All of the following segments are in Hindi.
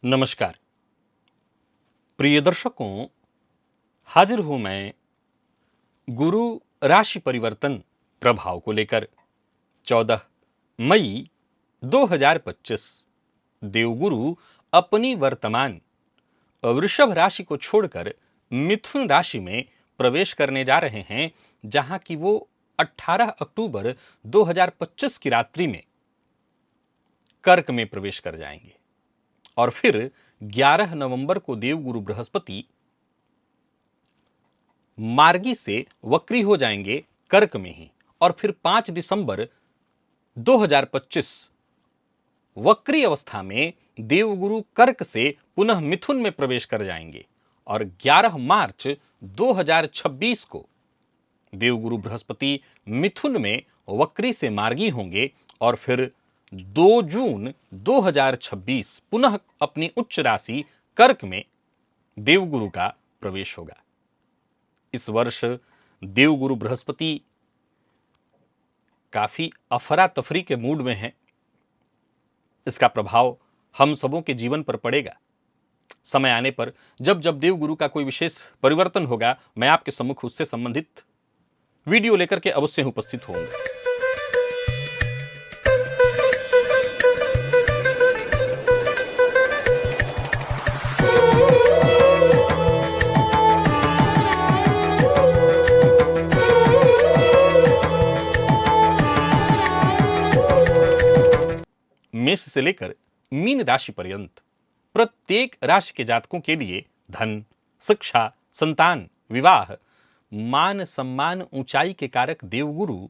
नमस्कार प्रिय दर्शकों, हाजिर हूं मैं गुरु राशि परिवर्तन प्रभाव को लेकर। 14 मई 2025 देवगुरु अपनी वर्तमान वृषभ राशि को छोड़कर मिथुन राशि में प्रवेश करने जा रहे हैं, जहां की वो 18 अक्टूबर 2025 की रात्रि में कर्क में प्रवेश कर जाएंगे और फिर 11 नवंबर को देवगुरु बृहस्पति मार्गी से वक्री हो जाएंगे कर्क में ही, और फिर 5 दिसंबर 2025 वक्री अवस्था में देवगुरु कर्क से पुनः मिथुन में प्रवेश कर जाएंगे और 11 मार्च 2026 को देवगुरु बृहस्पति मिथुन में वक्री से मार्गी होंगे और फिर 2 जून 2026 पुनः अपनी उच्च राशि कर्क में देवगुरु का प्रवेश होगा। इस वर्ष देवगुरु बृहस्पति काफी अफरा तफरी के मूड में हैं। इसका प्रभाव हम सबों के जीवन पर पड़ेगा। समय आने पर जब जब देवगुरु का कोई विशेष परिवर्तन होगा, मैं आपके सम्मुख उससे संबंधित वीडियो लेकर के अवश्य उपस्थित होऊंगा। मेष से लेकर मीन राशि पर्यंत प्रत्येक राशि के जातकों के लिए धन, शिक्षा, संतान, विवाह, मान सम्मान, ऊंचाई के कारक देवगुरु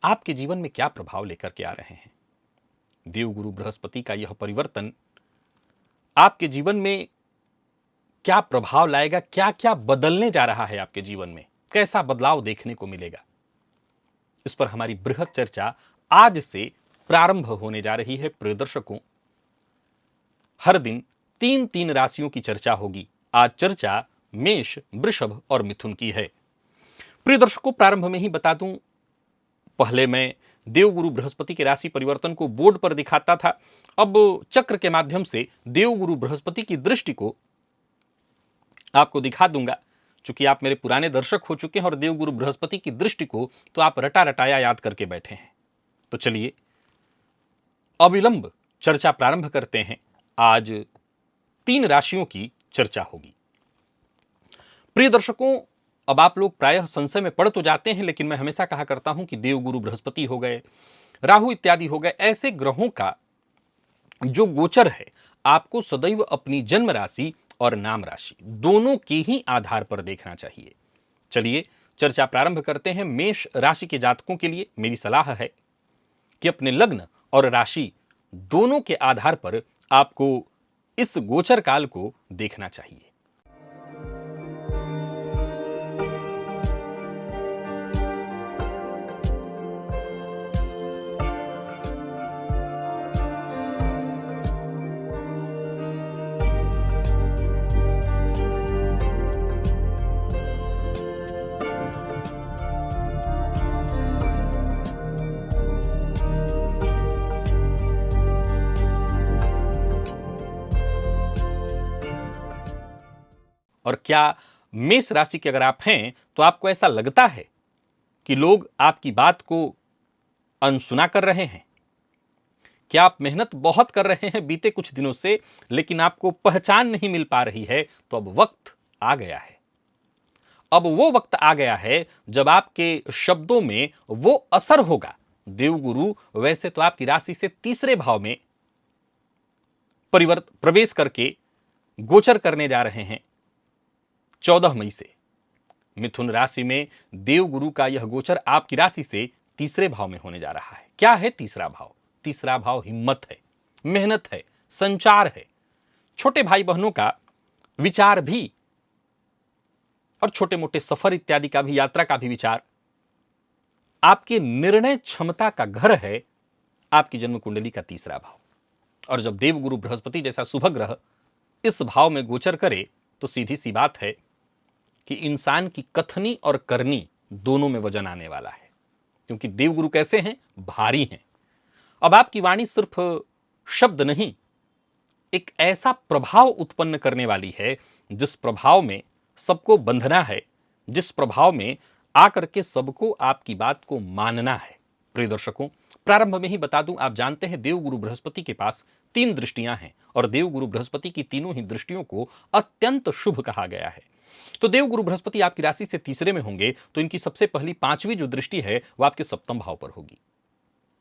आपके जीवन में क्या प्रभाव लेकर के आ रहे हैं। देवगुरु बृहस्पति का यह परिवर्तन आपके जीवन में क्या प्रभाव लाएगा, क्या क्या बदलने जा रहा है आपके जीवन में, कैसा बदलाव देखने को मिलेगा, इस पर हमारी बृहद चर्चा आज से प्रारंभ होने जा रही है। प्रिय दर्शकों, हर दिन 3-3 राशियों की चर्चा होगी। आज चर्चा मेष, वृषभ और मिथुन की है। प्रिय दर्शकों, प्रारंभ में ही बता दूं, पहले मैं देवगुरु बृहस्पति के राशि परिवर्तन को बोर्ड पर दिखाता था। अब चक्र के माध्यम से देवगुरु बृहस्पति की दृष्टि को आपको दिखा दूंगा। चूंकि आप मेरे पुराने दर्शक हो चुके हैं और देवगुरु बृहस्पति की दृष्टि को तो आप रटा रटाया याद करके बैठे हैं। तो चलिए अविलंब चर्चा प्रारंभ करते हैं। आज 3 राशियों की चर्चा होगी। प्रिय दर्शकों, अब आप लोग प्रायः संशय में पड़ तो जाते हैं, लेकिन मैं हमेशा कहा करता हूं कि देवगुरु बृहस्पति हो गए, राहु इत्यादि हो गए, ऐसे ग्रहों का जो गोचर है आपको सदैव अपनी जन्म राशि और नाम राशि दोनों के ही आधार पर देखना चाहिए। चलिए चर्चा प्रारंभ करते हैं। मेष राशि के जातकों के लिए मेरी सलाह है कि अपने लग्न और राशि दोनों के आधार पर आपको इस गोचर काल को देखना चाहिए। और क्या मेष राशि के अगर आप हैं तो आपको ऐसा लगता है कि लोग आपकी बात को अनसुना कर रहे हैं? क्या आप मेहनत बहुत कर रहे हैं बीते कुछ दिनों से, लेकिन आपको पहचान नहीं मिल पा रही है? तो अब वक्त आ गया है। अब वो वक्त आ गया है जब आपके शब्दों में वो असर होगा। देवगुरु वैसे तो आपकी राशि से तीसरे भाव में प्रवेश करके गोचर करने जा रहे हैं 14 मई से। मिथुन राशि में देवगुरु का यह गोचर आपकी राशि से तीसरे भाव में होने जा रहा है। क्या है तीसरा भाव? तीसरा भाव हिम्मत है, मेहनत है, संचार है, छोटे भाई बहनों का विचार भी और छोटे मोटे सफर इत्यादि का भी, यात्रा का भी विचार। आपके निर्णय क्षमता का घर है आपकी जन्म कुंडली का तीसरा भाव। और जब देवगुरु बृहस्पति जैसा शुभ ग्रह इस भाव में गोचर करे तो सीधी सी बात है कि इंसान की कथनी और करनी दोनों में वजन आने वाला है। क्योंकि देवगुरु कैसे हैं? भारी हैं। अब आपकी वाणी सिर्फ शब्द नहीं, एक ऐसा प्रभाव उत्पन्न करने वाली है जिस प्रभाव में सबको बंधना है, जिस प्रभाव में आकर के सबको आपकी बात को मानना है। प्रिय दर्शकों, प्रारंभ में ही बता दूं, आप जानते हैं देवगुरु बृहस्पति के पास 3 दृष्टियां हैं और देवगुरु बृहस्पति की तीनों ही दृष्टियों को अत्यंत शुभ कहा गया है। तो देवगुरु बृहस्पति आपकी राशि से तीसरे में होंगे तो इनकी सबसे पहली 5वीं जो दृष्टि है वो आपके सप्तम भाव पर होगी।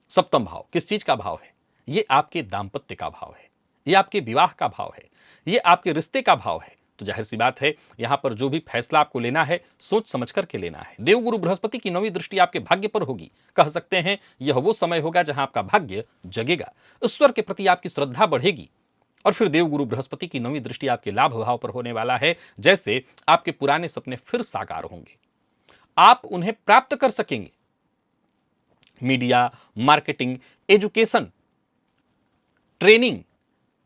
सप्तम भाव किस चीज का भाव है? ये आपके दाम्पत्य का भाव है, ये आपके विवाह का भाव है, ये आपके रिश्ते का भाव है। तो जाहिर सी बात है, यहां पर जो भी फैसला आपको लेना है सोच समझ करके लेना है। देवगुरु बृहस्पति की 9वीं दृष्टि आपके भाग्य पर होगी। कह सकते हैं यह वो समय होगा जहां आपका भाग्य जगेगा, ईश्वर के प्रति आपकी श्रद्धा बढ़ेगी। और फिर देवगुरु बृहस्पति की 9वीं दृष्टि आपके लाभ भाव पर होने वाला है। जैसे आपके पुराने सपने फिर साकार होंगे, आप उन्हें प्राप्त कर सकेंगे। मीडिया, मार्केटिंग, एजुकेशन, ट्रेनिंग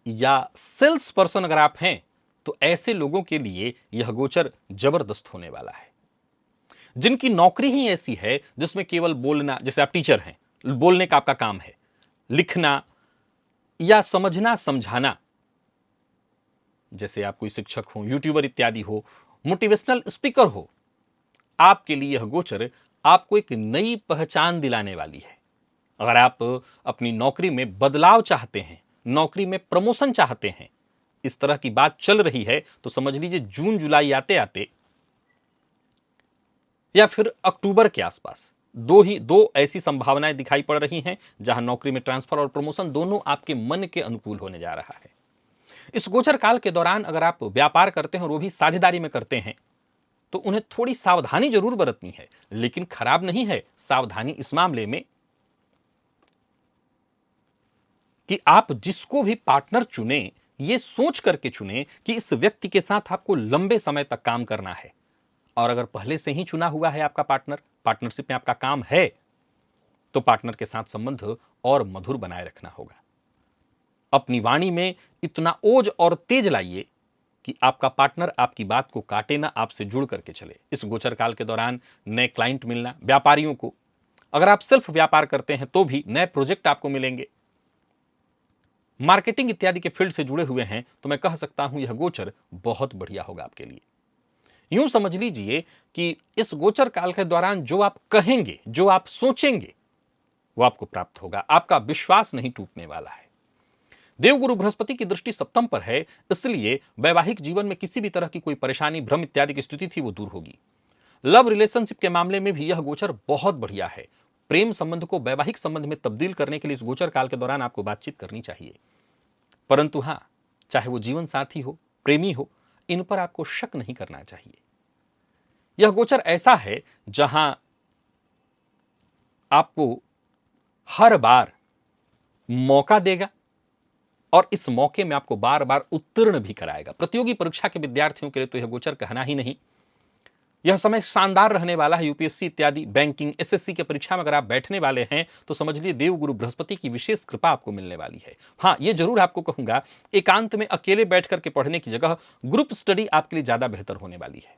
या सेल्स पर्सन अगर आप हैं तो ऐसे लोगों के लिए यह गोचर जबरदस्त होने वाला है। जिनकी नौकरी ही ऐसी है जिसमें केवल बोलना, जैसे आप टीचर हैं, बोलने का आपका काम है, लिखना या समझना समझाना, जैसे आप कोई शिक्षक हो, यूट्यूबर इत्यादि हो, मोटिवेशनल स्पीकर हो, आपके लिए यह गोचर आपको एक नई पहचान दिलाने वाली है। अगर आप अपनी नौकरी में बदलाव चाहते हैं, नौकरी में प्रमोशन चाहते हैं, इस तरह की बात चल रही है तो समझ लीजिए जून जुलाई आते आते या फिर अक्टूबर के आसपास दो ऐसी संभावनाएं दिखाई पड़ रही हैं जहां नौकरी में ट्रांसफर और प्रमोशन दोनों आपके मन के अनुकूल होने जा रहा है। इस गोचर काल के दौरान अगर आप व्यापार करते हैं और वो भी साझेदारी में करते हैं तो उन्हें थोड़ी सावधानी जरूर बरतनी है, लेकिन खराब नहीं है सावधानी इस मामले में कि आप जिसको भी पार्टनर चुने ये सोच करके चुने कि इस व्यक्ति के साथ आपको लंबे समय तक काम करना है। और अगर पहले से ही चुना हुआ है आपका पार्टनर, पार्टनरशिप में आपका काम है, तो पार्टनर के साथ संबंध और मधुर बनाए रखना होगा। अपनी वाणी में इतना ओज और तेज लाइए कि आपका पार्टनर आपकी बात को काटे ना, आपसे जुड़ करके चले। इस गोचर काल के दौरान नए क्लाइंट मिलना, व्यापारियों को, अगर आप सेल्फ व्यापार करते हैं तो भी नए प्रोजेक्ट आपको मिलेंगे। मार्केटिंग इत्यादि के फील्ड से जुड़े हुए हैं तो मैं कह सकता हूं यह गोचर बहुत बढ़िया होगा आपके लिए। यूं समझ लीजिए कि इस गोचर काल के दौरान जो आप कहेंगे, जो आप सोचेंगे, वो आपको प्राप्त होगा। आपका विश्वास नहीं टूटने वाला है। देवगुरु बृहस्पति की दृष्टि सप्तम पर है, इसलिए वैवाहिक जीवन में किसी भी तरह की कोई परेशानी, भ्रम इत्यादि की स्थिति थी वो दूर होगी। लव रिलेशनशिप के मामले में भी यह गोचर बहुत बढ़िया है। प्रेम संबंध को वैवाहिक संबंध में तब्दील करने के लिए इस गोचर काल के दौरान आपको बातचीत करनी चाहिए। परंतु हां, चाहे वो जीवन साथी हो, प्रेमी हो, इन पर आपको शक नहीं करना चाहिए। यह गोचर ऐसा है जहां आपको हर बार मौका देगा और इस मौके में आपको बार बार उत्तीर्ण भी कराएगा। प्रतियोगी परीक्षा के विद्यार्थियों के लिए तो यह गोचर कहना ही नहीं। यह समय शानदार रहने वाला है। यूपीएससी इत्यादि, बैंकिंग, एसएससी की परीक्षा में अगर आप बैठने वाले हैं तो समझ लीजिए देवगुरु बृहस्पति की विशेष कृपा आपको मिलने वाली है। हाँ, यह जरूर आपको कहूंगा, एकांत में अकेले बैठ करके पढ़ने की जगह ग्रुप स्टडी आपके लिए ज्यादा बेहतर होने वाली है।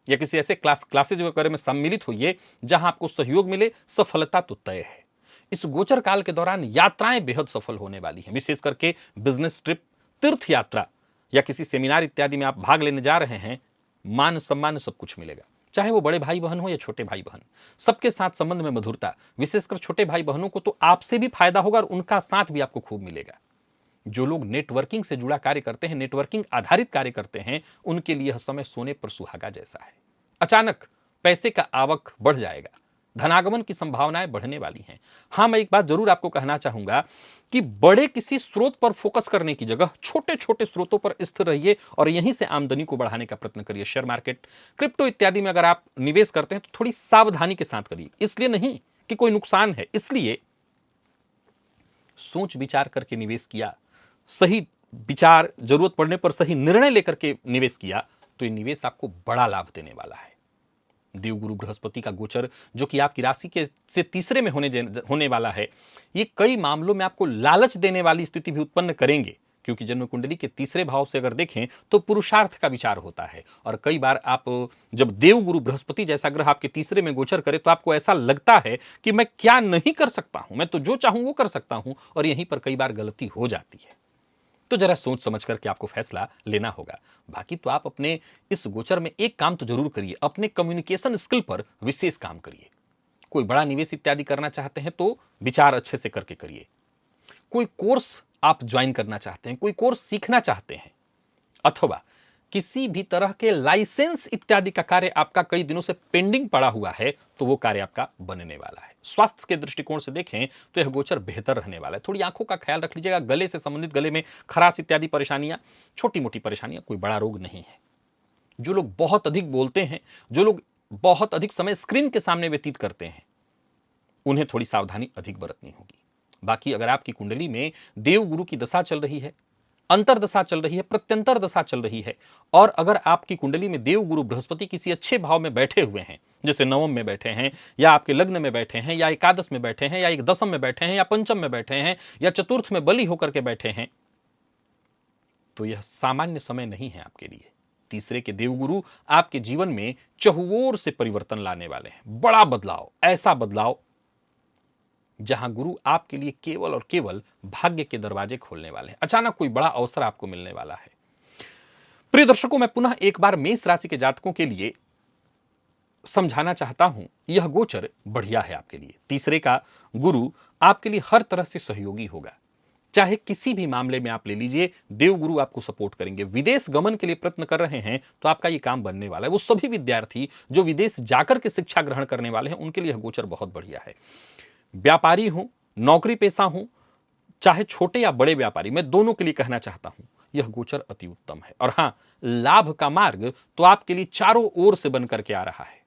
या किसी ऐसे क्लासेज वगैरह में सम्मिलित होइए जहां आपको सहयोग मिले, सफलता तो तय है। इस गोचर काल के दौरान यात्राएं बेहद सफल होने वाली हैं, विशेष करके बिजनेस ट्रिप, तीर्थ यात्रा या किसी सेमिनार इत्यादि में आप भाग लेने जा रहे हैं, मान सम्मान सब कुछ मिलेगा। चाहे वो बड़े भाई बहन हो या छोटे भाई बहन, सबके साथ संबंध में मधुरता। विशेषकर छोटे भाई बहनों को तो आपसे भी फायदा होगा और उनका साथ भी आपको खूब मिलेगा। जो लोग नेटवर्किंग से जुड़ा कार्य करते हैं, नेटवर्किंग आधारित कार्य करते हैं, उनके लिए यह समय सोने पर सुहागा जैसा है। अचानक पैसे का आवक बढ़ जाएगा, धनागमन की संभावनाएं बढ़ने वाली हैं। हां, मैं एक बात जरूर आपको कहना चाहूंगा कि बड़े किसी स्रोत पर फोकस करने की जगह छोटे छोटे स्रोतों पर स्थिर रहिए और यहीं से आमदनी को बढ़ाने का प्रयत्न करिए। शेयर मार्केट, क्रिप्टो इत्यादि में अगर आप निवेश करते हैं तो थोड़ी सावधानी के साथ करिए। इसलिए नहीं कि कोई नुकसान है, इसलिए सोच विचार करके निवेश किया, सही विचार, जरूरत पड़ने पर सही निर्णय लेकर के निवेश किया तो ये निवेश आपको बड़ा लाभ देने वाला है। देवगुरु बृहस्पति का गोचर जो कि आपकी राशि के से तीसरे में होने वाला है, ये कई मामलों में आपको लालच देने वाली स्थिति भी उत्पन्न करेंगे, क्योंकि जन्म कुंडली के तीसरे भाव से अगर देखें तो पुरुषार्थ का विचार होता है। और कई बार आप जब देवगुरु बृहस्पति जैसा ग्रह आपके तीसरे में गोचर करे तो आपको ऐसा लगता है कि मैं क्या नहीं कर सकता हूं, मैं तो जो चाहूं वो कर सकता हूं, और यहीं पर कई बार गलती हो जाती है। तो जरा सोच समझ करके आपको फैसला लेना होगा। बाकी तो आप अपने इस गोचर में एक काम तो जरूर करिए, अपने कम्युनिकेशन स्किल पर विशेष काम करिए। कोई बड़ा निवेश इत्यादि करना चाहते हैं तो विचार अच्छे से करके करिए। कोई कोर्स आप ज्वाइन करना चाहते हैं, कोई कोर्स सीखना चाहते हैं, अथवा किसी भी तरह के लाइसेंस इत्यादि का कार्य आपका कई दिनों से पेंडिंग पड़ा हुआ है, तो वो कार्य आपका बनने वाला है। स्वास्थ्य के दृष्टिकोण से देखें तो यह गोचर बेहतर रहने वाला है। थोड़ी आंखों का ख्याल रख लीजिएगा, गले से संबंधित, गले में खराश इत्यादि परेशानियां, छोटी मोटी परेशानियां, कोई बड़ा रोग नहीं है। जो लोग बहुत अधिक बोलते हैं, जो लोग बहुत अधिक समय स्क्रीन के सामने व्यतीत करते हैं, उन्हें थोड़ी सावधानी अधिक बरतनी होगी। बाकी अगर आपकी कुंडली में देवगुरु की दशा चल रही है, अंतरदशा चल रही है, प्रत्यंतर दशा चल रही है, और अगर आपकी कुंडली में देवगुरु बृहस्पति किसी अच्छे भाव में बैठे हुए हैं, जैसे नवम में बैठे हैं, या आपके लग्न में बैठे हैं, या एकादश में बैठे हैं, या एक दशम में बैठे हैं, या पंचम में बैठे हैं, या चतुर्थ में बली होकर के बैठे हैं, तो यह सामान्य समय नहीं है आपके लिए। तीसरे के देवगुरु आपके जीवन में चहुओर से परिवर्तन लाने वाले हैं, बड़ा बदलाव, ऐसा बदलाव जहां गुरु आपके लिए केवल और केवल भाग्य के दरवाजे खोलने वाले हैं। अचानक कोई बड़ा अवसर आपको मिलने वाला है। प्रिय दर्शकों, मैं पुनः एक बार मेष राशि के जातकों के लिए समझाना चाहता हूं, यह गोचर बढ़िया है आपके लिए। तीसरे का गुरु आपके लिए हर तरह से सहयोगी होगा। चाहे किसी भी मामले में आप ले लीजिए, देवगुरु आपको सपोर्ट करेंगे। विदेश गमन के लिए प्रयत्न कर रहे हैं तो आपका ये काम बनने वाला है। वो सभी विद्यार्थी जो विदेश जाकर के शिक्षा ग्रहण करने वाले हैं, उनके लिए यह गोचर बहुत बढ़िया है। व्यापारी हूं, नौकरी पेशा हूं, चाहे छोटे या बड़े व्यापारी, मैं दोनों के लिए कहना चाहता हूं, यह गोचर अति उत्तम है। और हां, लाभ का मार्ग तो आपके लिए चारों ओर से बनकर के आ रहा है।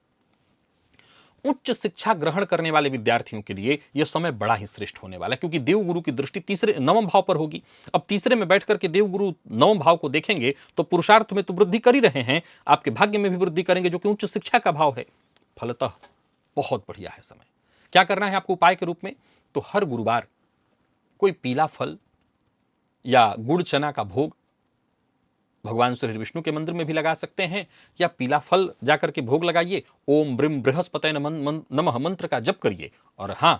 उच्च शिक्षा ग्रहण करने वाले विद्यार्थियों के लिए यह समय बड़ा ही श्रेष्ठ होने वाला है, क्योंकि देवगुरु की दृष्टि तीसरे नवम भाव पर होगी। अब तीसरे में बैठ करके देवगुरु नवम भाव को देखेंगे तो पुरुषार्थ में तो वृद्धि कर ही रहे हैं, आपके भाग्य में भी वृद्धि करेंगे, जो कि उच्च शिक्षा का भाव है। फलतः बहुत बढ़िया है समय। क्या करना है आपको उपाय के रूप में? तो हर गुरुवार कोई पीला फल या गुड़ चना का भोग भगवान श्री विष्णु के मंदिर में भी लगा सकते हैं, या पीला फल जाकर के भोग लगाइए, ओम ब्रिम बृहस्पतये नमः मंत्र का जप करिए। और हां,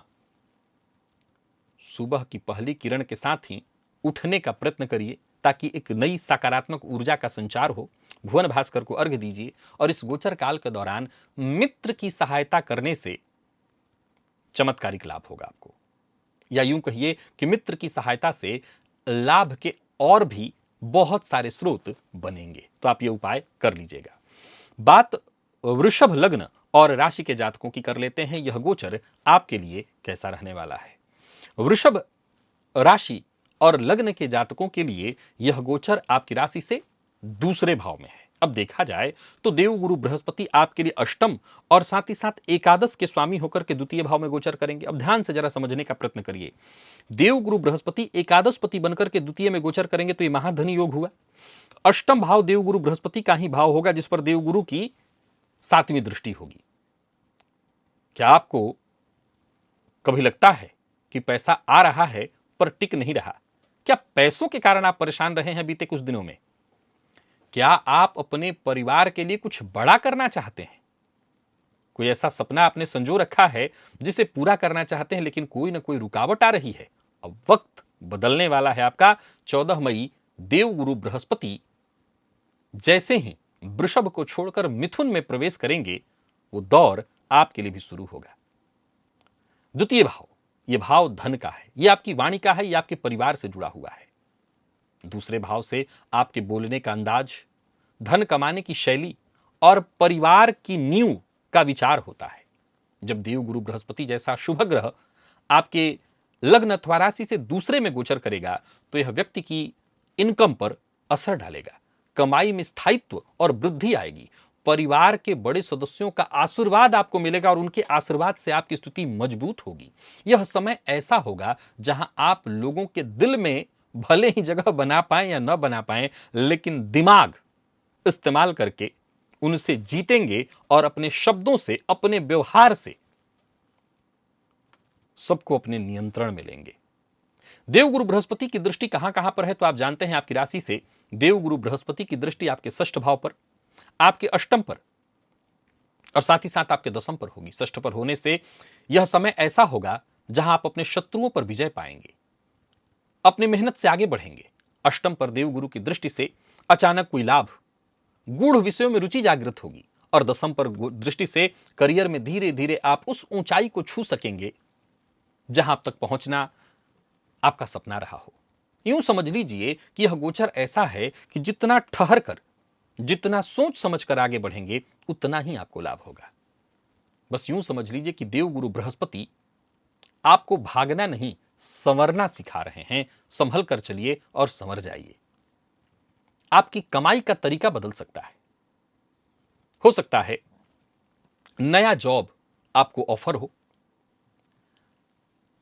सुबह की पहली किरण के साथ ही उठने का प्रयत्न करिए, ताकि एक नई सकारात्मक ऊर्जा का संचार हो। भुवन भास्कर को अर्घ्य दीजिए, और इस गोचर काल के दौरान मित्र की सहायता करने से चमत्कारिक लाभ होगा आपको, या यूं कहिए कि मित्र की सहायता से लाभ के और भी बहुत सारे स्रोत बनेंगे। तो आप ये उपाय कर लीजिएगा। बात वृषभ लग्न और राशि के जातकों की कर लेते हैं। यह गोचर आपके लिए कैसा रहने वाला है? वृषभ राशि और लग्न के जातकों के लिए यह गोचर आपकी राशि से दूसरे भाव में है। अब देखा जाए तो देवगुरु बृहस्पति आपके लिए अष्टम और साथ ही साथ एकादश के स्वामी होकर के द्वितीय भाव में गोचर करेंगे। अब ध्यान से जरा समझने का प्रयत्न करिए। देवगुरु बृहस्पति एकादशपति बनकर के द्वितीय में गोचर करेंगे तो यह महाधनी योग हुआ। अष्टम भाव देवगुरु बृहस्पति का ही भाव होगा, जिस पर देवगुरु की 7वीं दृष्टि होगी। क्या आपको कभी लगता है कि पैसा आ रहा है पर टिक नहीं रहा? क्या पैसों के कारण आप परेशान रहे हैं बीते कुछ दिनों में? क्या आप अपने परिवार के लिए कुछ बड़ा करना चाहते हैं? कोई ऐसा सपना आपने संजो रखा है जिसे पूरा करना चाहते हैं, लेकिन कोई ना कोई रुकावट आ रही है? अब वक्त बदलने वाला है आपका। 14 मई देवगुरु बृहस्पति जैसे ही वृषभ को छोड़कर मिथुन में प्रवेश करेंगे, वो दौर आपके लिए भी शुरू होगा। द्वितीय भाव, यह भाव धन का है, यह आपकी वाणी का है, यह आपके परिवार से जुड़ा हुआ है। दूसरे भाव से आपके बोलने का अंदाज, धन कमाने की शैली और परिवार की नींव का विचार होता है। जब देवगुरु बृहस्पति जैसा शुभ ग्रह आपके लग्न अथवा राशि से दूसरे में गोचर करेगा, तो यह व्यक्ति की इनकम पर असर डालेगा। कमाई में स्थायित्व और वृद्धि आएगी। परिवार के बड़े सदस्यों का आशीर्वाद आपको मिलेगा, और उनके आशीर्वाद से आपकी स्थिति मजबूत होगी। यह समय ऐसा होगा जहां आप लोगों के दिल में भले ही जगह बना पाएं या न बना पाएं, लेकिन दिमाग इस्तेमाल करके उनसे जीतेंगे, और अपने शब्दों से, अपने व्यवहार से सबको अपने नियंत्रण में लेंगे। देवगुरु बृहस्पति की दृष्टि कहां कहां पर है? तो आप जानते हैं आपकी राशि से देवगुरु बृहस्पति की दृष्टि आपके षष्ठ भाव पर, आपके अष्टम पर, और साथ ही साथ आपके दशम पर होगी। षष्ठ पर होने से यह समय ऐसा होगा जहां आप अपने शत्रुओं पर विजय पाएंगे, अपनी मेहनत से आगे बढ़ेंगे, अष्टम पर देवगुरु की दृष्टि से अचानक कोई लाभ, गूढ़ विषयों में रुचि जागृत होगी। और दसम पर दृष्टि से करियर में धीरे धीरे आप उस ऊंचाई को छू सकेंगे जहां तक पहुंचना आपका सपना रहा हो। यूं समझ लीजिए कि यह गोचर ऐसा है कि जितना ठहर कर, जितना सोच समझ कर आगे बढ़ेंगे, उतना ही आपको लाभ होगा। बस यूं समझ लीजिए कि देवगुरु बृहस्पति आपको भागना नहीं, संवरना सिखा रहे हैं। संभल कर चलिए और संवर जाइए। आपकी कमाई का तरीका बदल सकता है। हो सकता है नया जॉब आपको ऑफर हो,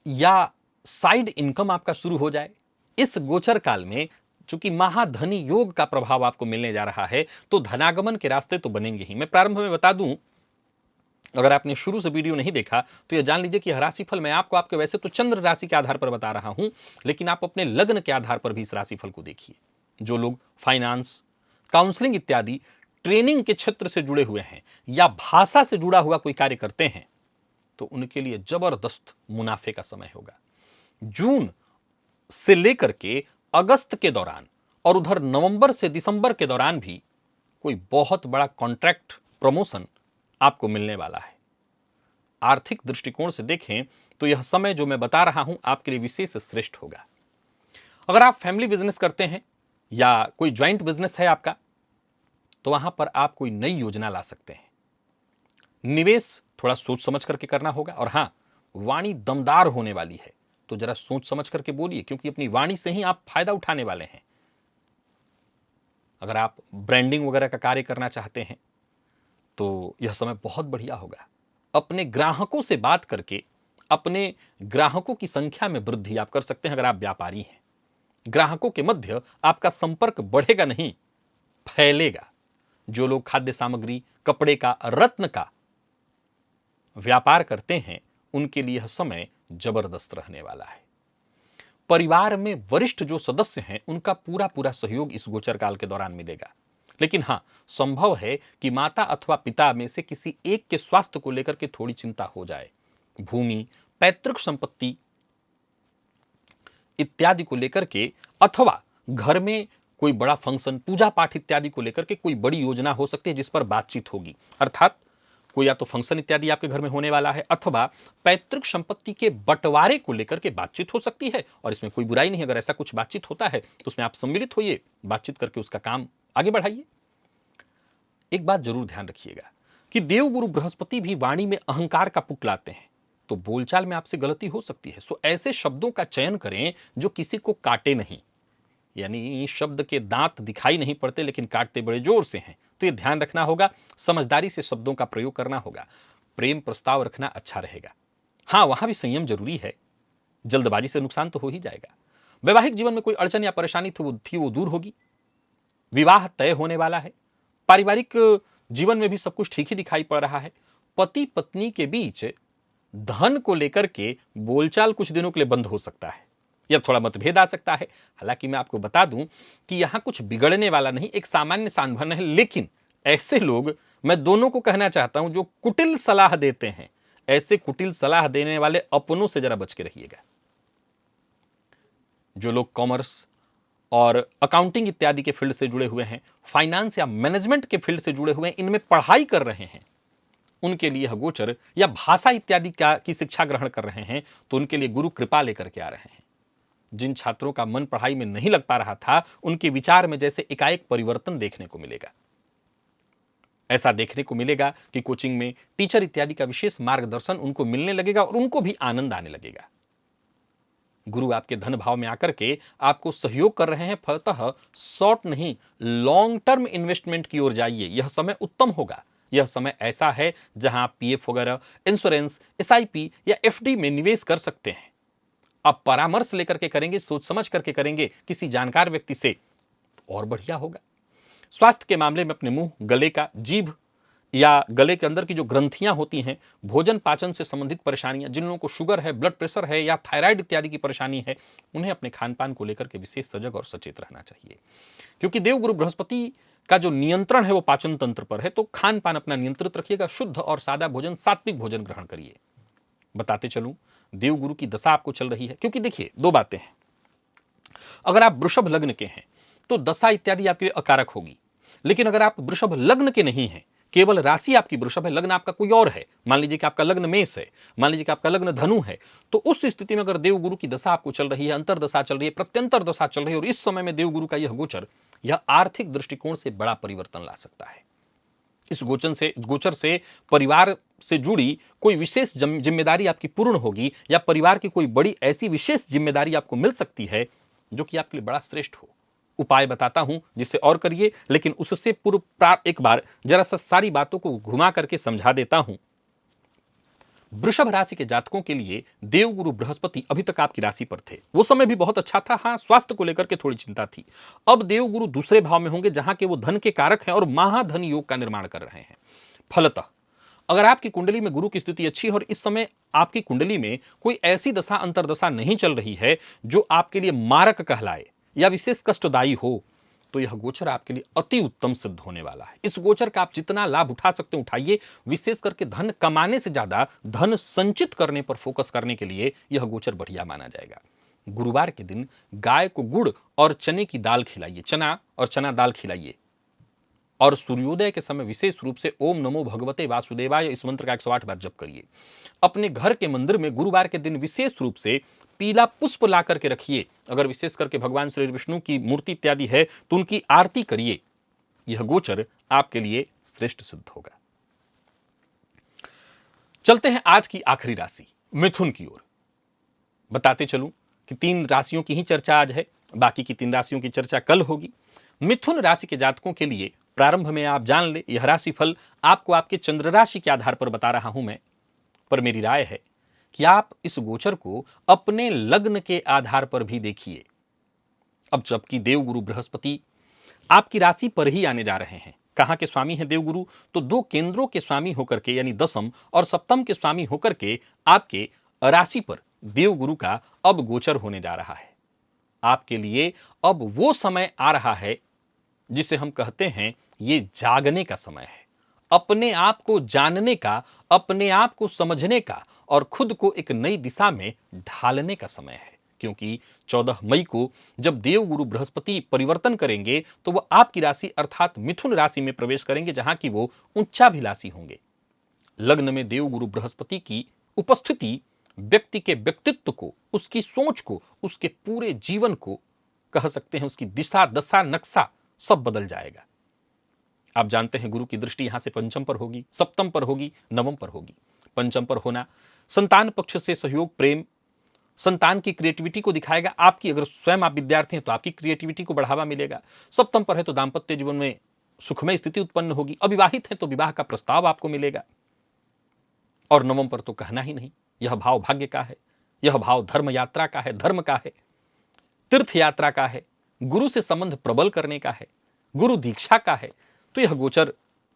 या साइड इनकम आपका शुरू हो जाए। इस गोचर काल में चूंकि महाधनी योग का प्रभाव आपको मिलने जा रहा है, तो धनागमन के रास्ते तो बनेंगे ही। मैं प्रारंभ में बता दूं, अगर आपने शुरू से वीडियो नहीं देखा तो यह जान लीजिए कि राशिफल मैं आपको आपके वैसे तो चंद्र राशि के आधार पर बता रहा हूं, लेकिन आप अपने लग्न के आधार पर भी इस राशिफल को देखिए। जो लोग फाइनेंस, काउंसलिंग इत्यादि ट्रेनिंग के क्षेत्र से जुड़े हुए हैं या भाषा से जुड़ा हुआ कोई कार्य करते हैं, तो उनके लिए जबरदस्त मुनाफे का समय होगा। जून से लेकर के अगस्त के दौरान और उधर नवंबर से दिसंबर के दौरान भी कोई बहुत बड़ा कॉन्ट्रैक्ट, प्रमोशन आपको मिलने वाला है। आर्थिक दृष्टिकोण से देखें तो यह समय जो मैं बता रहा हूं आपके लिए विशेष श्रेष्ठ होगा। अगर आप फैमिली बिजनेस करते हैं या कोई ज्वाइंट बिजनेस है आपका, तो वहां पर आप कोई नई योजना ला सकते हैं। निवेश थोड़ा सोच समझ करके करना होगा। और हां, वाणी दमदार होने वाली है, तो जरा सोच समझ करके बोलिए, क्योंकि अपनी वाणी से ही आप फायदा उठाने वाले हैं। अगर आप ब्रांडिंग वगैरह का कार्य करना चाहते हैं तो यह समय बहुत बढ़िया होगा। अपने ग्राहकों से बात करके अपने ग्राहकों की संख्या में वृद्धि आप कर सकते हैं। अगर आप व्यापारी हैं, ग्राहकों के मध्य आपका संपर्क बढ़ेगा नहीं, फैलेगा। जो लोग खाद्य सामग्री, कपड़े का, रत्न का व्यापार करते हैं, उनके लिए यह समय जबरदस्त रहने वाला है। परिवार में वरिष्ठ जो सदस्य हैं, उनका पूरा पूरा सहयोग इस गोचर काल के दौरान मिलेगा। लेकिन हां, संभव है कि माता अथवा पिता में से किसी एक के स्वास्थ्य को लेकर के थोड़ी चिंता हो जाए। भूमि, पैतृक संपत्ति इत्यादि को लेकर के, अथवा घर में कोई बड़ा फंक्शन, पूजा पाठ इत्यादि को लेकर के कोई बड़ी योजना हो सकती है जिस पर बातचीत होगी। अर्थात कोई या तो फंक्शन इत्यादि आपके घर में होने वाला है, अथवा पैतृक संपत्ति के बंटवारे को लेकर के बातचीत हो सकती है। और इसमें कोई बुराई नहीं, अगर ऐसा कुछ बातचीत होता है तो उसमें आप सम्मिलित होइए, बातचीत करके उसका काम आगे बढ़ाइए। एक बात जरूर ध्यान रखिएगा कि देवगुरु बृहस्पति भी वाणी में अहंकार का पुक लाते हैं, तो बोलचाल में आपसे गलती हो सकती है। सो ऐसे शब्दों का चयन करें जो किसी को काटे नहीं, यानी शब्द के दांत दिखाई नहीं पड़ते लेकिन काटते बड़े जोर से हैं। तो ये ध्यान रखना होगा, समझदारी से शब्दों का प्रयोग करना होगा। प्रेम प्रस्ताव रखना अच्छा रहेगा। हाँ, वहां भी संयम जरूरी है, जल्दबाजी से नुकसान तो हो ही जाएगा। वैवाहिक जीवन में कोई अड़चन या परेशानी थी वो दूर होगी। विवाह तय होने वाला है। पारिवारिक जीवन में भी सब कुछ ठीक ही दिखाई पड़ रहा है। पति पत्नी के बीच धन को लेकर के बोलचाल कुछ दिनों के लिए बंद हो सकता है या थोड़ा मतभेद आ सकता है। हालांकि मैं आपको बता दूं कि यहां कुछ बिगड़ने वाला नहीं, एक सामान्य सांभन है। लेकिन ऐसे लोग, मैं दोनों को कहना चाहता हूं, जो कुटिल सलाह देते हैं, ऐसे कुटिल सलाह देने वाले अपनों से जरा बच के रहिएगा। जो लोग कॉमर्स और अकाउंटिंग इत्यादि के फील्ड से जुड़े हुए हैं, फाइनेंस या मैनेजमेंट के फील्ड से जुड़े हुए हैं, इनमें पढ़ाई कर रहे हैं, उनके लिए यह गोचर, या भाषा इत्यादि की शिक्षा ग्रहण कर रहे हैं, तो उनके लिए गुरु कृपा लेकर के आ रहे हैं। जिन छात्रों का मन पढ़ाई में नहीं लग पा रहा था, उनके विचार में जैसे एकाएक परिवर्तन देखने को मिलेगा। ऐसा देखने को मिलेगा कि कोचिंग में टीचर इत्यादि का विशेष मार्गदर्शन उनको मिलने लगेगा और उनको भी आनंद आने लगेगा। गुरु आपके धन भाव में आकर के आपको सहयोग कर रहे हैं, फलतः शॉर्ट नहीं, लॉन्ग टर्म इन्वेस्टमेंट की ओर जाइए। यह समय उत्तम होगा। यह समय ऐसा है जहां आप पीएफ वगैरह, इंश्योरेंस, एसआईपी या एफडी में निवेश कर सकते हैं। आप परामर्श लेकर के करेंगे, सोच समझ करके करेंगे किसी जानकार व्यक्ति से, और बढ़िया होगा। स्वास्थ्य के मामले में अपने मुंह, गले का, जीभ या गले के अंदर की जो ग्रंथियां होती हैं, भोजन पाचन से संबंधित परेशानियां, जिन लोगों को शुगर है, ब्लड प्रेशर है या थायराइड इत्यादि की परेशानी है, उन्हें अपने खान पान को लेकर के विशेष सजग और सचेत रहना चाहिए। क्योंकि देवगुरु बृहस्पति का जो नियंत्रण है वो पाचन तंत्र पर है, तो खान पान अपना नियंत्रित रखिएगा। शुद्ध और सादा भोजन, सात्विक भोजन ग्रहण करिए। बताते चलूं, देवगुरु की दशा आपको चल रही है, क्योंकि देखिए दो बातें हैं। अगर आप वृषभ लग्न के हैं तो दशा इत्यादि आपके लिए अकारक होगी। लेकिन अगर आप वृषभ लग्न के नहीं हैं, केवल राशि आपकी वृषभ है, लग्न आपका कोई और है, मान लीजिए कि आपका लग्न मेष है, मान लीजिए कि आपका लग्न धनु है, तो उस स्थिति में अगर देवगुरु की दशा आपको चल रही है, अंतरदशा चल रही है, प्रत्यंतर दशा चल रही है, और इस समय में देवगुरु का यह गोचर, यह आर्थिक दृष्टिकोण से बड़ा परिवर्तन ला सकता है। इस गोचर से परिवार से जुड़ी कोई विशेष जिम्मेदारी आपकी पूर्ण होगी, या परिवार की कोई बड़ी ऐसी विशेष जिम्मेदारी आपको मिल सकती है जो कि आपके लिए बड़ा श्रेष्ठ हो। उपाय बताता हूं जिससे और करिए, लेकिन उससे पूर्व एक बार जरा सा सारी बातों को घुमा करके समझा देता हूं। वृषभ राशि के जातकों के लिए देवगुरु बृहस्पति अभी तक आपकी राशि पर थे, वो समय भी बहुत अच्छा था। हाँ, स्वास्थ्य को लेकर के थोड़ी चिंता थी। अब देवगुरु दूसरे भाव में होंगे जहां के वो धन के कारक हैं और महाधन योग का निर्माण कर रहे हैं। फलतः अगर आपकी कुंडली में गुरु की स्थिति अच्छी है और इस समय आपकी कुंडली में कोई ऐसी दशा अंतरदशा नहीं चल रही है जो आपके लिए मारक कहलाए या विशेष कष्टदायी हो, तो यह गोचर आपके लिए अति उत्तम सिद्ध होने वाला है। इस गोचर का आप जितना लाभ उठा सकते हैं उठाइए। विशेष करके धन कमाने से ज्यादा धन संचित करने पर फोकस करने के लिए यह गोचर बढ़िया माना जाएगा। गुरुवार के दिन गाय को गुड़ और चने की दाल खिलाइए, चना और चना दाल खिलाइए, और सूर्योदय के समय विशेष रूप से ओम नमो भगवते वासुदेवाय इस मंत्र का 108 बार जप करिए। अपने घर के मंदिर में गुरुवार के दिन विशेष रूप से पीला पुष्प ला करके रखिए। अगर विशेष करके भगवान श्री विष्णु की मूर्ति इत्यादि है तो उनकी आरती करिए। यह गोचर आपके लिए श्रेष्ठ सिद्ध होगा। चलते हैं आज की आखिरी राशि मिथुन की ओर। बताते चलूं कि 3 राशियों की ही चर्चा आज है, बाकी की 3 राशियों की चर्चा कल होगी। मिथुन राशि के जातकों के लिए प्रारंभ में आप जान ले, यह राशिफल आपको आपके चंद्र राशि के आधार पर बता रहा हूं मैं, पर मेरी राय है कि आप इस गोचर को अपने लग्न के आधार पर भी देखिए। अब जबकि देवगुरु बृहस्पति आपकी राशि पर ही आने जा रहे हैं, कहां के स्वामी हैं देवगुरु, तो 2 केंद्रों के स्वामी होकर के, यानी दशम और सप्तम के स्वामी होकर के आपके राशि पर देवगुरु का अब गोचर होने जा रहा है। आपके लिए अब वो समय आ रहा है जिसे हम कहते हैं ये जागने का समय है, अपने आप को जानने का, अपने आप को समझने का और खुद को एक नई दिशा में ढालने का समय है। क्योंकि 14 मई को जब देवगुरु बृहस्पति परिवर्तन करेंगे तो वह आपकी राशि अर्थात मिथुन राशि में प्रवेश करेंगे, जहां की वो उच्चाभिलाषी होंगे। लग्न में देवगुरु बृहस्पति की उपस्थिति व्यक्ति के व्यक्तित्व को, उसकी सोच को, उसके पूरे जीवन को, कह सकते हैं उसकी दिशा दशा नक्शा सब बदल जाएगा। आप जानते हैं गुरु की दृष्टि यहां से पंचम पर होगी, सप्तम पर होगी, नवम पर होगी। पंचम पर होना संतान पक्ष से सहयोग, प्रेम, संतान की क्रिएटिविटी को दिखाएगा। आपकी अगर स्वयं आप विद्यार्थी हैं तो आपकी क्रिएटिविटी को बढ़ावा मिलेगा। सप्तम पर है तो दाम्पत्य जीवन में सुखमय स्थिति उत्पन्न होगी। अविवाहित है तो विवाह का प्रस्ताव आपको मिलेगा। और नवम पर तो कहना ही नहीं, यह भाव भाग्य का है, यह भाव धर्म यात्रा का है, धर्म का है, तीर्थ यात्रा का है, गुरु से संबंध प्रबल करने का है, गुरु दीक्षा का है। तो यह गोचर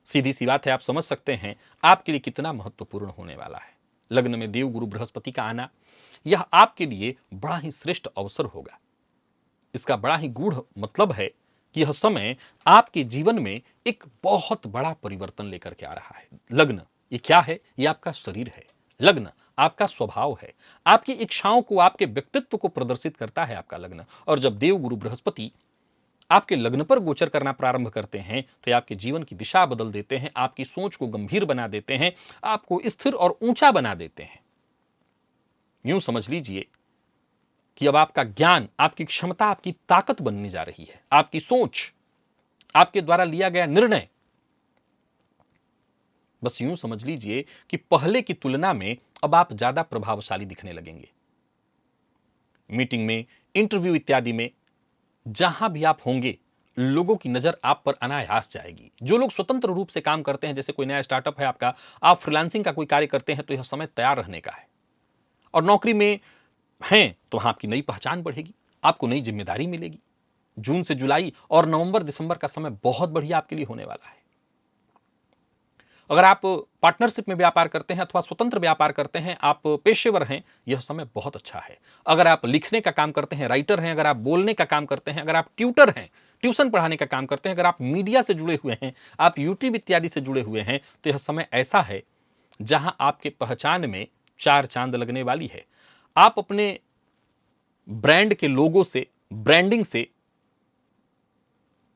सीधी सी बात है, आप समझ सकते हैं आपके लिए कितना महत्वपूर्ण होने वाला है। लग्न में देव गुरु बृहस्पति का आना यह आपके लिए बड़ा ही श्रेष्ठ अवसर होगा। इसका बड़ा ही गूढ़ मतलब है कि यह समय आपके जीवन में एक बहुत बड़ा परिवर्तन लेकर के आ रहा है। लग्न ये क्या है? ये आपका शरीर है। लग्न आपका स्वभाव है, आपकी इच्छाओं को, आपके व्यक्तित्व को प्रदर्शित करता है आपका लग्न। और जब देव गुरु बृहस्पति आपके लग्न पर गोचर करना प्रारंभ करते हैं तो ये आपके जीवन की दिशा बदल देते हैं, आपकी सोच को गंभीर बना देते हैं, आपको स्थिर और ऊंचा बना देते हैं। यूं समझ लीजिए कि अब आपका ज्ञान, आपकी क्षमता, आपकी ताकत बनने जा रही है। आपकी सोच, आपके द्वारा लिया गया निर्णय, बस यूं समझ लीजिए कि पहले की तुलना में अब आप ज्यादा प्रभावशाली दिखने लगेंगे। मीटिंग में, इंटरव्यू इत्यादि में जहां भी आप होंगे, लोगों की नजर आप पर अनायास जाएगी। जो लोग स्वतंत्र रूप से काम करते हैं, जैसे कोई नया स्टार्टअप है आपका, आप फ्रीलांसिंग का कोई कार्य करते हैं, तो यह समय तैयार रहने का है। और नौकरी में हैं तो वहां आपकी नई पहचान बढ़ेगी, आपको नई जिम्मेदारी मिलेगी। जून से जुलाई और नवंबर दिसंबर का समय बहुत बढ़िया आपके लिए होने वाला है। अगर आप पार्टनरशिप में व्यापार करते हैं अथवा स्वतंत्र व्यापार करते हैं, आप पेशेवर हैं, यह समय बहुत अच्छा है। अगर आप लिखने का काम करते हैं, राइटर हैं, अगर आप बोलने का काम करते हैं, अगर आप ट्यूटर हैं, ट्यूशन पढ़ाने का काम करते हैं, अगर आप मीडिया से जुड़े हुए हैं, आप यूट्यूब इत्यादि से जुड़े हुए हैं, तो यह समय ऐसा है जहां आपके पहचान में 4 चांद लगने वाली है। आप अपने ब्रांड के लोगों से ब्रांडिंग से,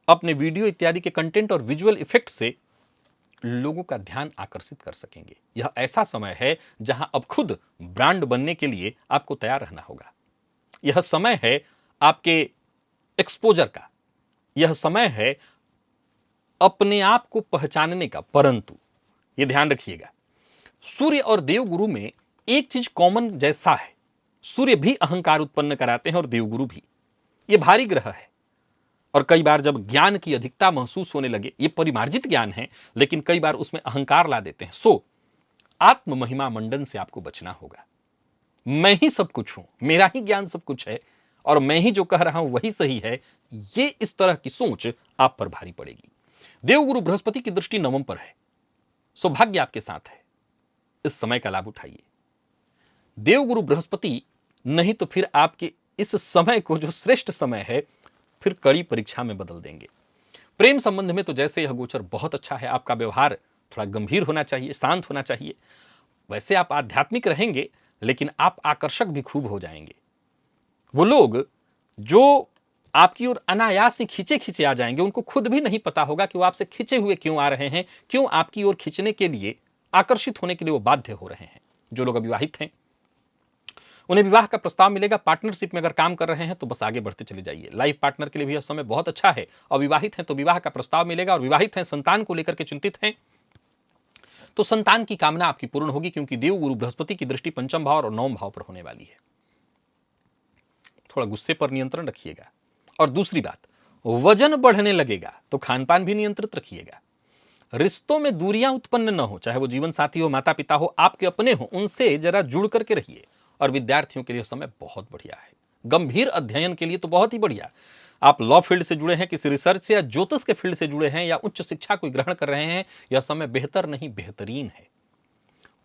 अपने वीडियो इत्यादि के कंटेंट और विजुअल इफेक्ट से लोगों का ध्यान आकर्षित कर सकेंगे। यह ऐसा समय है जहां अब खुद ब्रांड बनने के लिए आपको तैयार रहना होगा। यह समय है आपके एक्सपोजर का, यह समय है अपने आप को पहचानने का। परंतु यह ध्यान रखिएगा, सूर्य और देवगुरु में एक चीज कॉमन जैसा है। सूर्य भी अहंकार उत्पन्न कराते हैं और देवगुरु भी। यह भारी ग्रह है और कई बार जब ज्ञान की अधिकता महसूस होने लगे, ये परिमार्जित ज्ञान है लेकिन कई बार उसमें अहंकार ला देते हैं। सो आत्म महिमा मंडन से आपको बचना होगा। मैं ही सब कुछ हूं, मेरा ही ज्ञान सब कुछ है और मैं ही जो कह रहा हूं वही सही है, ये इस तरह की सोच आप पर भारी पड़ेगी। देवगुरु बृहस्पति की दृष्टि नवम पर है। सौभाग्य आपके साथ है, इस समय का लाभ उठाइए। देवगुरु बृहस्पति नहीं तो फिर आपके इस समय को, जो श्रेष्ठ समय है, फिर कड़ी परीक्षा में बदल देंगे। प्रेम संबंध में तो जैसे यह गोचर बहुत अच्छा है। आपका व्यवहार थोड़ा गंभीर होना चाहिए, शांत होना चाहिए। वैसे आप आध्यात्मिक रहेंगे लेकिन आप आकर्षक भी खूब हो जाएंगे। वो लोग जो आपकी ओर अनायास ही खींचे खींचे आ जाएंगे, उनको खुद भी नहीं पता होगा कि वो आपसे खींचे हुए क्यों आ रहे हैं, क्यों आपकी ओर खींचने के लिए, आकर्षित होने के लिए वो बाध्य हो रहे हैं। जो लोग अविवाहित हैं उन्हें विवाह का प्रस्ताव मिलेगा। पार्टनरशिप में अगर काम कर रहे हैं तो बस आगे बढ़ते चले जाइए। लाइफ पार्टनर के लिए भी यह समय बहुत अच्छा है। अविवाहित हैं तो विवाह का प्रस्ताव मिलेगा, और विवाहित हैं, संतान को लेकर के चिंतित हैं, तो संतान की कामना आपकी पूर्ण होगी, क्योंकि देवगुरु बृहस्पति की दृष्टि पंचम भाव और नवम भाव पर होने वाली है। थोड़ा गुस्से पर नियंत्रण रखिएगा। और दूसरी बात, वजन बढ़ने लगेगा तो खान पान भी नियंत्रित रखिएगा। रिश्तों में दूरियां उत्पन्न न हो, चाहे वो जीवन साथी हो, माता पिता हो, आपके अपने हो, उनसे जरा जुड़ करके रहिए। और विद्यार्थियों के लिए समय बहुत बढ़िया है। गंभीर अध्ययन के लिए तो बहुत ही बढ़िया। आप लॉ फील्ड से जुड़े हैं, किसी रिसर्च से या ज्योतिष के फील्ड से जुड़े हैं, या उच्च शिक्षा कोई ग्रहण कर रहे हैं, यह समय बेहतर नहीं बेहतरीन है।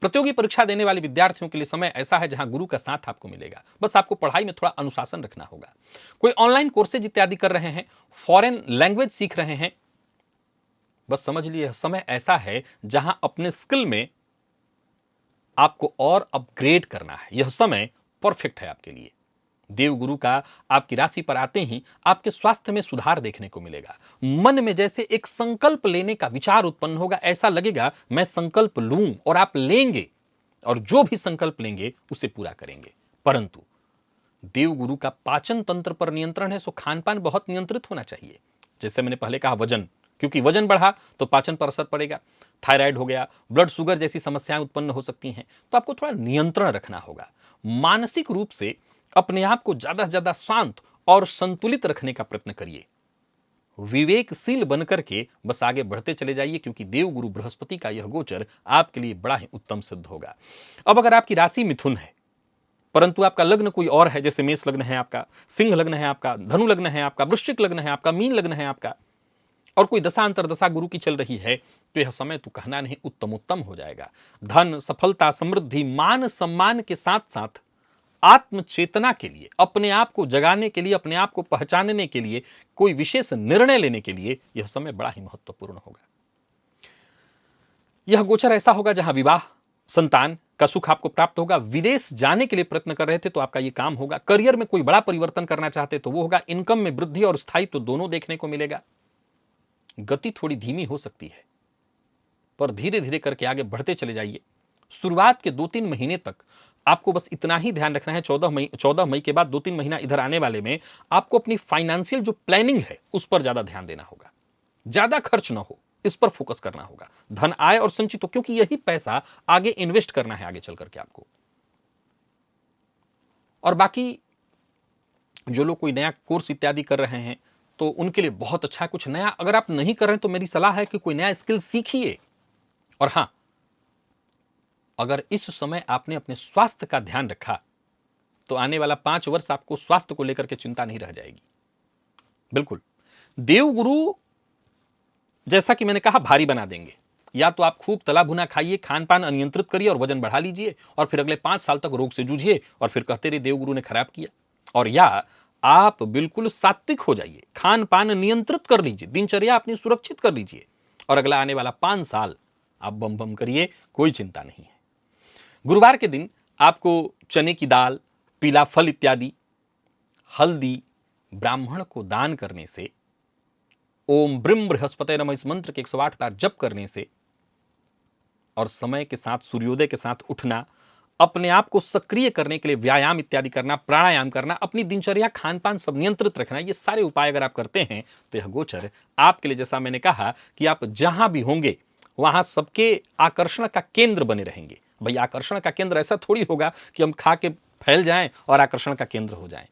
प्रतियोगी परीक्षा देने वाले विद्यार्थियों के लिए समय ऐसा है जहां गुरु का साथ आपको मिलेगा। बस आपको पढ़ाई में थोड़ा अनुशासन रखना होगा। कोई ऑनलाइन कोर्सेज इत्यादि कर रहे हैं, फॉरेन लैंग्वेज सीख रहे हैं, बस समझ लिए समय ऐसा है जहां अपने स्किल में आपको और अपग्रेड करना है। यह समय परफेक्ट है आपके लिए। देवगुरु का आपकी राशि पर आते ही आपके स्वास्थ्य में सुधार देखने को मिलेगा। मन में जैसे एक संकल्प लेने का विचार उत्पन्न होगा। ऐसा लगेगा मैं संकल्प लूं, और आप लेंगे, और जो भी संकल्प लेंगे उसे पूरा करेंगे। परंतु देवगुरु का पाचन तंत्र पर नियंत्रण है, सो खान पान बहुत नियंत्रित होना चाहिए। जैसे मैंने पहले कहा, वजन, क्योंकि वजन बढ़ा तो पाचन पर असर पड़ेगा। थायराइड हो गया, ब्लड शुगर जैसी समस्याएं उत्पन्न हो सकती हैं, तो आपको थोड़ा नियंत्रण रखना होगा। मानसिक रूप से अपने आप को ज्यादा से ज्यादा शांत और संतुलित रखने का प्रयत्न करिए। विवेकशील बनकर के बस आगे बढ़ते चले जाइए, क्योंकि देवगुरु बृहस्पति का यह गोचर आपके लिए बड़ा ही उत्तम सिद्ध होगा। अब अगर आपकी राशि मिथुन है परंतु आपका लग्न कोई और है, जैसे मेष लग्न है आपका, सिंह लग्न है आपका, धनु लग्न है आपका, वृश्चिक लग्न है आपका, मीन लग्न है आपका, और कोई दशा अंतरदशा गुरु की चल रही है, तो यह समय तो कहना नहीं, उत्तम उत्तम हो जाएगा। धन, सफलता, समृद्धि, मान सम्मान के साथ साथ आत्म चेतना के लिए, अपने आप को जगाने के लिए, अपने आप को पहचानने के लिए, कोई विशेष निर्णय लेने के लिए यह समय बड़ा ही महत्वपूर्ण होगा। यह गोचर ऐसा होगा जहां विवाह, संतान का सुख आपको प्राप्त होगा। विदेश जाने के लिए प्रयत्न कर रहे थे तो आपका यह काम होगा। करियर में कोई बड़ा परिवर्तन करना चाहते तो वो होगा। इनकम में वृद्धि और स्थायित्व दोनों देखने को मिलेगा। गति थोड़ी धीमी हो सकती है, पर धीरे धीरे करके आगे बढ़ते चले जाइए। शुरुआत के 2-3 महीने तक आपको बस इतना ही ध्यान रखना है। 14 मई के बाद 2-3 महीना इधर आने वाले में आपको अपनी फाइनेंशियल जो प्लानिंग है उस पर ज्यादा ध्यान देना होगा। ज्यादा खर्च ना हो, इस पर फोकस करना होगा। धन आय और संचित हो, क्योंकि यही पैसा आगे इन्वेस्ट करना है आगे चल करके आपको। और बाकी जो लोग कोई नया कोर्स इत्यादि कर रहे हैं तो उनके लिए बहुत अच्छा है। कुछ नया अगर आप नहीं कर रहे हैं तो मेरी सलाह है कि कोई नया स्किल सीखिए। और हां, अगर इस समय आपने अपने स्वास्थ्य का ध्यान रखा तो आने वाला 5 वर्ष आपको स्वास्थ्य को लेकर के चिंता नहीं रह जाएगी। बिल्कुल, देवगुरु जैसा कि मैंने कहा भारी बना देंगे। या तो आप खूब तला भुना खाइए, खान पान अनियंत्रित करिए और वजन बढ़ा लीजिए, और फिर अगले 5 साल तक रोग से जूझिए और फिर कहते रहिए देवगुरु ने खराब किया। और या आप बिल्कुल सात्विक हो जाइए, खान पान नियंत्रित कर लीजिए, दिनचर्या अपनी सुरक्षित कर लीजिए, और अगला आने वाला 5 साल आप बम बम करिए, कोई चिंता नहीं है। गुरुवार के दिन आपको चने की दाल, पीला फल इत्यादि, हल्दी, ब्राह्मण को दान करने से, ओम ब्रिम बृहस्पते नमः इस मंत्र के 108 बार जप करने से और समय के साथ सूर्योदय के साथ उठना, अपने आप को सक्रिय करने के लिए व्यायाम इत्यादि करना, प्राणायाम करना, अपनी दिनचर्या खान पान सब नियंत्रित रखना, ये सारे उपाय अगर आप करते हैं तो यह गोचर आपके लिए, जैसा मैंने कहा कि आप जहां भी होंगे वहां सबके आकर्षण का केंद्र बने रहेंगे। भाई आकर्षण का केंद्र ऐसा थोड़ी होगा कि हम खा के फैल जाएं और आकर्षण का केंद्र हो जाएं।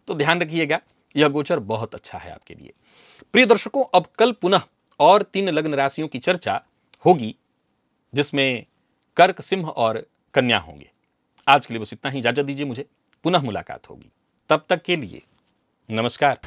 तो ध्यान रखिएगा, यह गोचर बहुत अच्छा है आपके लिए। प्रिय दर्शकों, अब कल पुनः और 3 लग्न राशियों की चर्चा होगी, जिसमें कर्क, सिंह और कन्या होंगे। आज के लिए बस इतना ही, इजाजत दीजिए मुझे, पुनः मुलाकात होगी। तब तक के लिए नमस्कार।